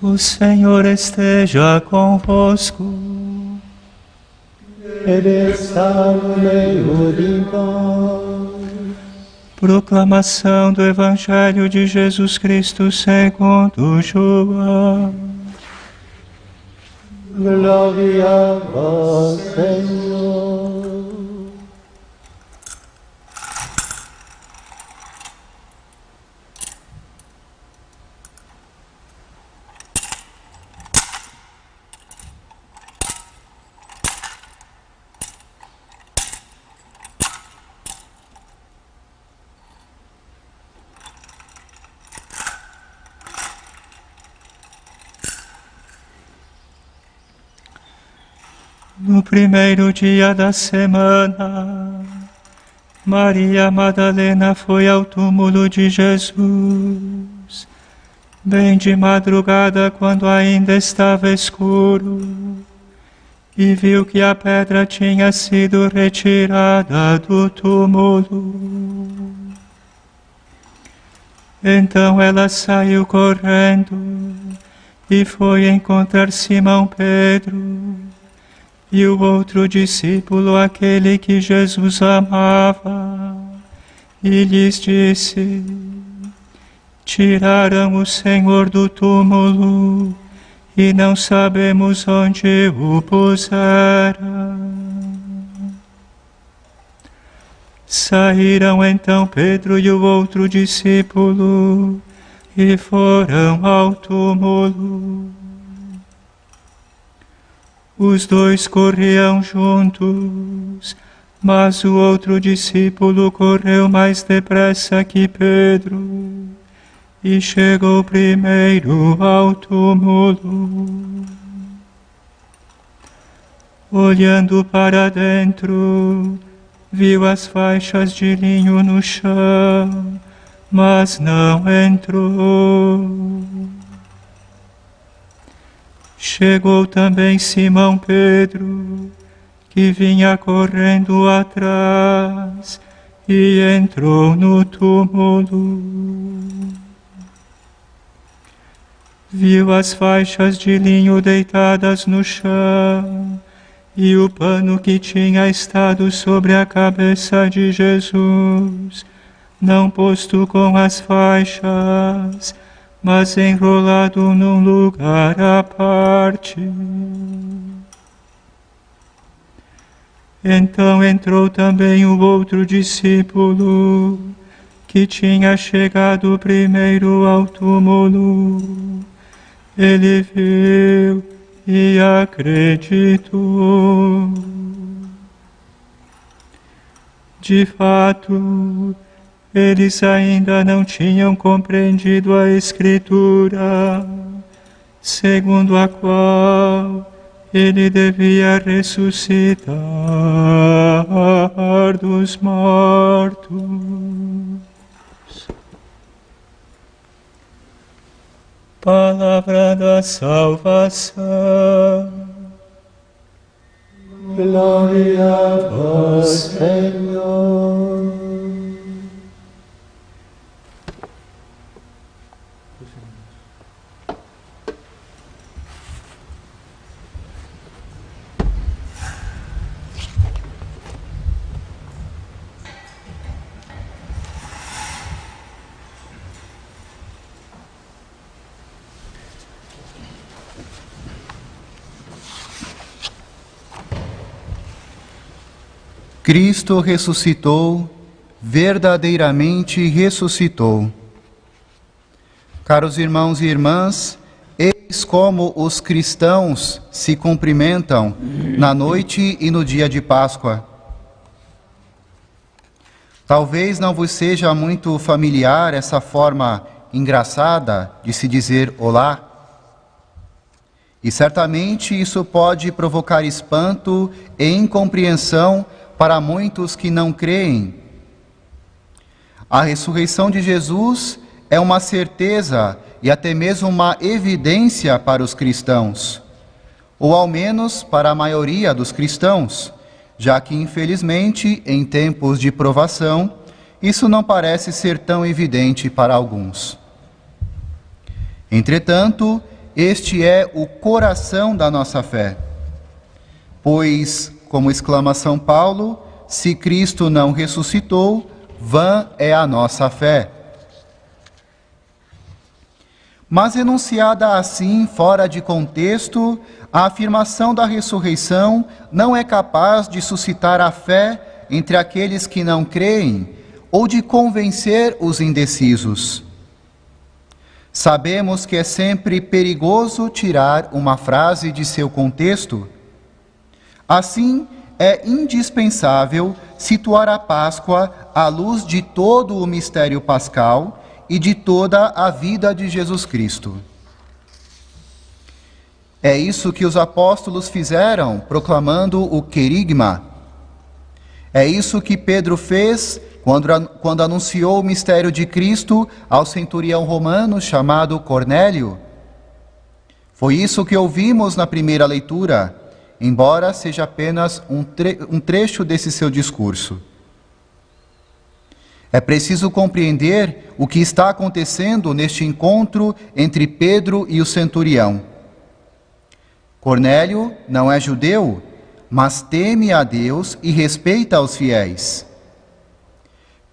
O Senhor esteja convosco. Ele está no meio de nós. Proclamação do Evangelho de Jesus Cristo segundo João. Glória a vós, Senhor. No primeiro dia da semana, Maria Madalena foi ao túmulo de Jesus, bem de madrugada, quando ainda estava escuro, e viu que a pedra tinha sido retirada do túmulo. Então ela saiu correndo e foi encontrar Simão Pedro e o outro discípulo, aquele que Jesus amava, e lhes disse: tiraram o Senhor do túmulo e não sabemos onde o puseram. Saíram então Pedro e o outro discípulo e foram ao túmulo. Os dois corriam juntos, mas o outro discípulo correu mais depressa que Pedro e chegou primeiro ao túmulo. Olhando para dentro, viu as faixas de linho no chão, mas não entrou. Chegou também Simão Pedro, que vinha correndo atrás, e entrou no túmulo. Viu as faixas de linho deitadas no chão, e o pano que tinha estado sobre a cabeça de Jesus, não posto com as faixas, mas enrolado num lugar à parte. Então entrou também o outro discípulo, que tinha chegado primeiro ao túmulo. Ele viu e acreditou. De fato, eles ainda não tinham compreendido a Escritura, segundo a qual ele devia ressuscitar dos mortos. Palavra da salvação. Glória a vós, Senhor. Cristo ressuscitou, verdadeiramente ressuscitou. Caros irmãos e irmãs, eis como os cristãos se cumprimentam na noite e no dia de Páscoa. Talvez não vos seja muito familiar essa forma engraçada de se dizer olá. E certamente isso pode provocar espanto e incompreensão para muitos que não creem. A ressurreição de Jesus é uma certeza e até mesmo uma evidência para os cristãos, ou ao menos para a maioria dos cristãos, já que, infelizmente, em tempos de provação, isso não parece ser tão evidente para alguns. Entretanto, este é o coração da nossa fé. Pois, como exclama São Paulo, se Cristo não ressuscitou, vã é a nossa fé. Mas enunciada assim, fora de contexto, a afirmação da ressurreição não é capaz de suscitar a fé entre aqueles que não creem ou de convencer os indecisos. Sabemos que é sempre perigoso tirar uma frase de seu contexto. Assim, é indispensável situar a Páscoa à luz de todo o mistério pascal e de toda a vida de Jesus Cristo. É isso que os apóstolos fizeram, proclamando o querigma. É isso que Pedro fez quando anunciou o mistério de Cristo ao centurião romano chamado Cornélio. Foi isso que ouvimos na primeira leitura, embora seja apenas um trecho desse seu discurso. É preciso compreender o que está acontecendo neste encontro entre Pedro e o centurião. Cornélio não é judeu, mas teme a Deus e respeita os fiéis.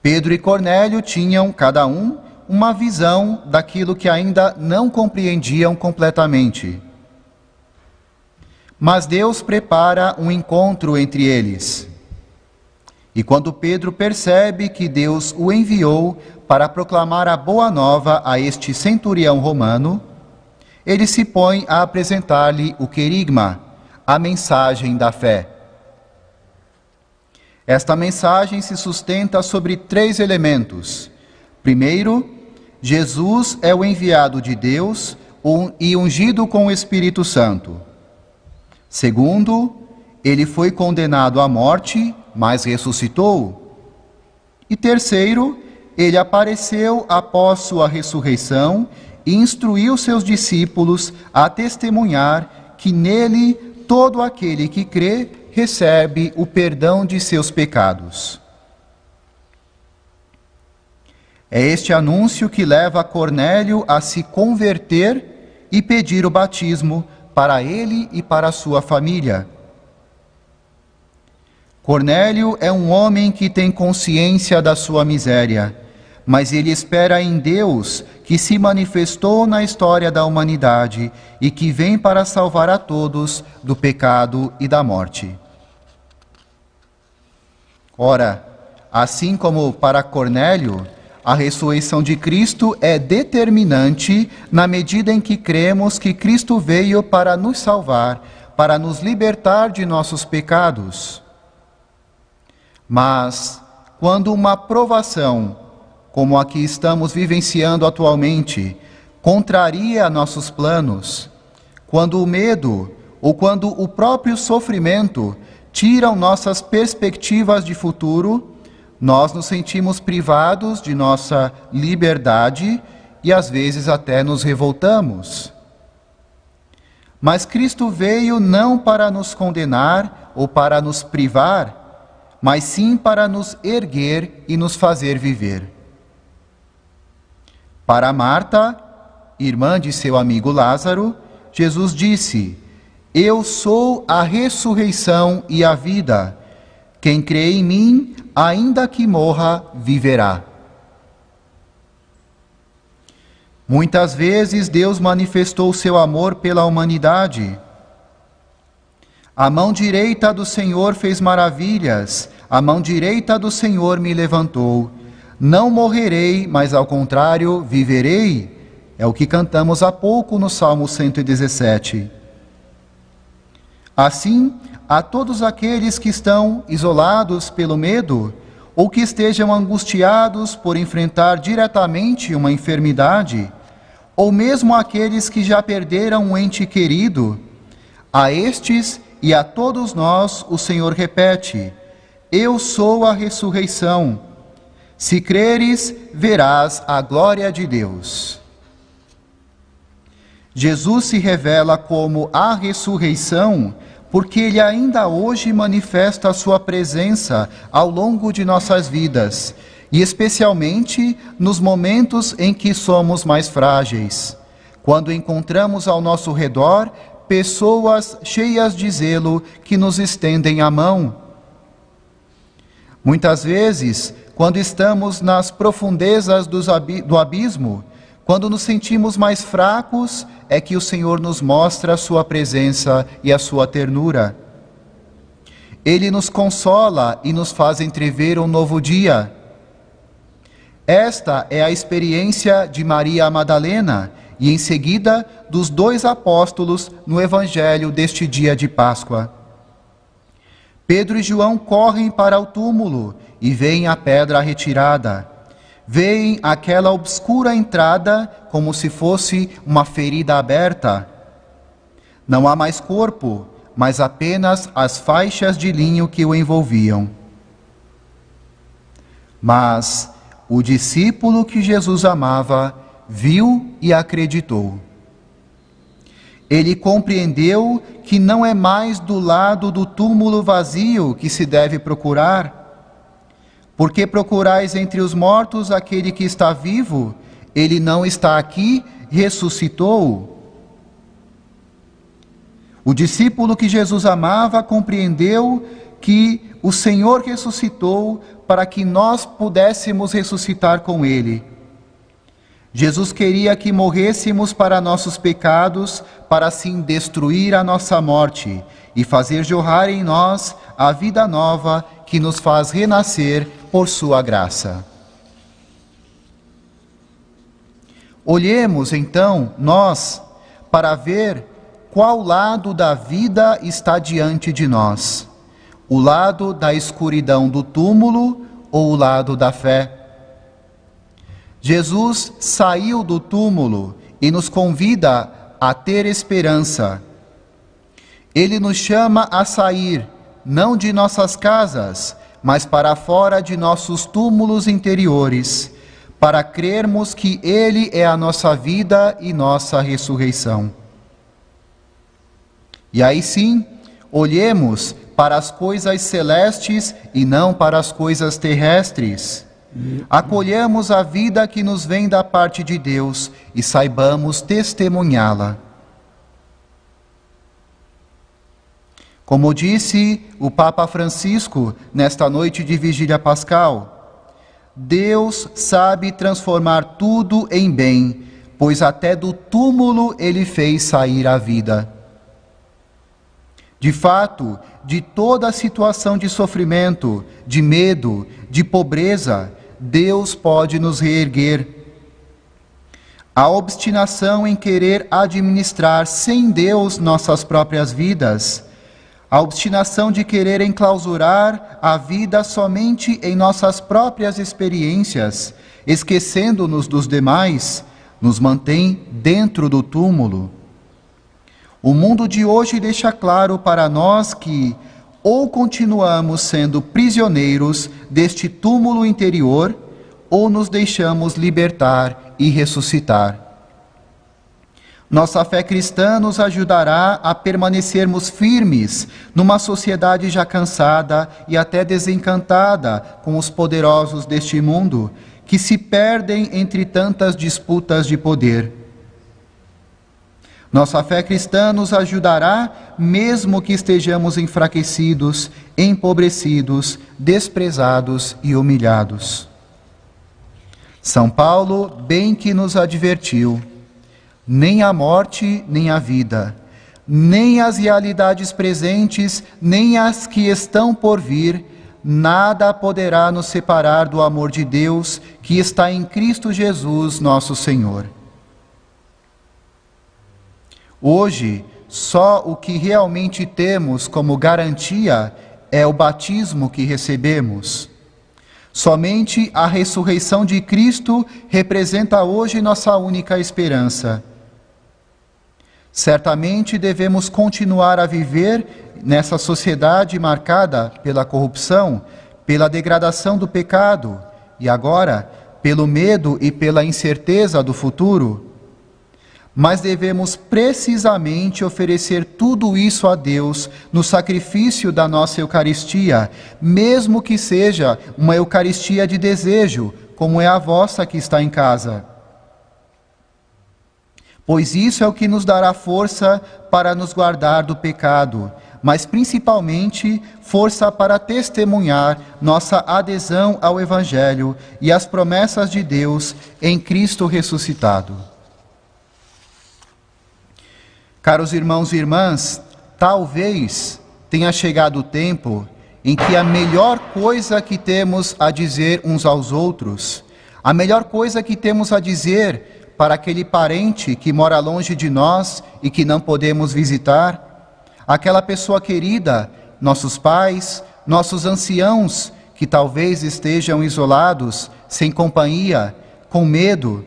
Pedro e Cornélio tinham, cada um, uma visão daquilo que ainda não compreendiam completamente. Mas Deus prepara um encontro entre eles. E quando Pedro percebe que Deus o enviou para proclamar a boa nova a este centurião romano, ele se põe a apresentar-lhe o querigma, a mensagem da fé. Esta mensagem se sustenta sobre 3 elementos. Primeiro, Jesus é o enviado de Deus e ungido com o Espírito Santo. Segundo, ele foi condenado à morte, mas ressuscitou. E terceiro, ele apareceu após sua ressurreição e instruiu seus discípulos a testemunhar que nele todo aquele que crê recebe o perdão de seus pecados. É este anúncio que leva Cornélio a se converter e pedir o batismo para ele e para a sua família. Cornélio é um homem que tem consciência da sua miséria, mas ele espera em Deus, que se manifestou na história da humanidade e que vem para salvar a todos do pecado e da morte. Ora, assim como para Cornélio, a ressurreição de Cristo é determinante na medida em que cremos que Cristo veio para nos salvar, para nos libertar de nossos pecados. Mas, quando uma provação, como a que estamos vivenciando atualmente, contraria nossos planos, quando o medo ou quando o próprio sofrimento tiram nossas perspectivas de futuro, nós nos sentimos privados de nossa liberdade e às vezes até nos revoltamos. Mas Cristo veio não para nos condenar ou para nos privar, mas sim para nos erguer e nos fazer viver. Para Marta, irmã de seu amigo Lázaro, Jesus disse: Eu sou a ressurreição e a vida. Quem crê em mim, ainda que morra, viverá. Muitas vezes Deus manifestou seu amor pela humanidade. A mão direita do Senhor fez maravilhas, a mão direita do Senhor me levantou. Não morrerei, mas ao contrário, viverei. É o que cantamos há pouco no Salmo 117. Assim, a todos aqueles que estão isolados pelo medo, ou que estejam angustiados por enfrentar diretamente uma enfermidade, ou mesmo aqueles que já perderam um ente querido, a estes e a todos nós o Senhor repete: Eu sou a ressurreição. Se creres, verás a glória de Deus. Jesus se revela como a ressurreição porque Ele ainda hoje manifesta a sua presença ao longo de nossas vidas, e especialmente nos momentos em que somos mais frágeis, quando encontramos ao nosso redor pessoas cheias de zelo que nos estendem a mão. Muitas vezes, quando estamos nas profundezas do abismo, quando nos sentimos mais fracos, é que o Senhor nos mostra a sua presença e a sua ternura. Ele nos consola e nos faz entrever um novo dia. Esta é a experiência de Maria Madalena e, em seguida, dos 2 apóstolos no Evangelho deste dia de Páscoa. Pedro e João correm para o túmulo e veem a pedra retirada. Veem aquela obscura entrada como se fosse uma ferida aberta. Não há mais corpo, mas apenas as faixas de linho que o envolviam. Mas o discípulo que Jesus amava viu e acreditou. Ele compreendeu que não é mais do lado do túmulo vazio que se deve procurar. Porque procurais entre os mortos aquele que está vivo? Ele não está aqui, ressuscitou. O discípulo que Jesus amava compreendeu que o Senhor ressuscitou para que nós pudéssemos ressuscitar com Ele. Jesus queria que morrêssemos para nossos pecados, para assim destruir a nossa morte e fazer jorrar em nós a vida nova que nos faz renascer por sua graça. Olhemos, então, nós, para ver qual lado da vida está diante de nós: o lado da escuridão do túmulo ou o lado da fé? Jesus saiu do túmulo e nos convida a ter esperança. Ele nos chama a sair, não de nossas casas, mas para fora de nossos túmulos interiores, para crermos que Ele é a nossa vida e nossa ressurreição. E aí sim, olhemos para as coisas celestes e não para as coisas terrestres. Acolhamos a vida que nos vem da parte de Deus e saibamos testemunhá-la. Como disse o Papa Francisco nesta noite de Vigília Pascal, Deus sabe transformar tudo em bem, pois até do túmulo Ele fez sair a vida. De fato, de toda a situação de sofrimento, de medo, de pobreza, Deus pode nos reerguer. A obstinação em querer administrar sem Deus nossas próprias vidas, a obstinação de querer enclausurar a vida somente em nossas próprias experiências, esquecendo-nos dos demais, nos mantém dentro do túmulo. O mundo de hoje deixa claro para nós que ou continuamos sendo prisioneiros deste túmulo interior, ou nos deixamos libertar e ressuscitar. Nossa fé cristã nos ajudará a permanecermos firmes numa sociedade já cansada e até desencantada com os poderosos deste mundo, que se perdem entre tantas disputas de poder. Nossa fé cristã nos ajudará, mesmo que estejamos enfraquecidos, empobrecidos, desprezados e humilhados. São Paulo bem que nos advertiu: nem a morte, nem a vida, nem as realidades presentes, nem as que estão por vir, nada poderá nos separar do amor de Deus que está em Cristo Jesus, nosso Senhor. Hoje, só o que realmente temos como garantia é o batismo que recebemos. Somente a ressurreição de Cristo representa hoje nossa única esperança. Certamente devemos continuar a viver nessa sociedade marcada pela corrupção, pela degradação do pecado e agora pelo medo e pela incerteza do futuro. Mas devemos precisamente oferecer tudo isso a Deus no sacrifício da nossa Eucaristia, mesmo que seja uma Eucaristia de desejo, como é a vossa que está em casa. pois isso é o que nos dará força para nos guardar do pecado, mas principalmente força para testemunhar nossa adesão ao Evangelho e às promessas de Deus em Cristo ressuscitado. Caros irmãos e irmãs, talvez tenha chegado o tempo em que a melhor coisa que temos a dizer uns aos outros, a melhor coisa que temos a dizer para aquele parente que mora longe de nós e que não podemos visitar, aquela pessoa querida, nossos pais, nossos anciãos, que talvez estejam isolados, sem companhia, com medo,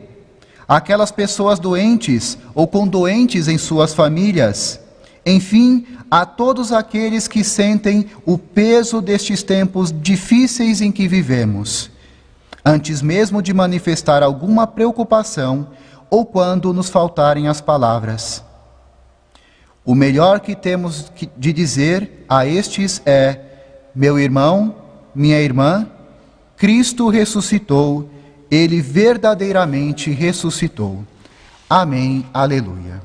aquelas pessoas doentes ou com doentes em suas famílias, enfim, a todos aqueles que sentem o peso destes tempos difíceis em que vivemos, antes mesmo de manifestar alguma preocupação ou quando nos faltarem as palavras. O melhor que temos de dizer a estes é: meu irmão, minha irmã, Cristo ressuscitou, Ele verdadeiramente ressuscitou. Amém, aleluia.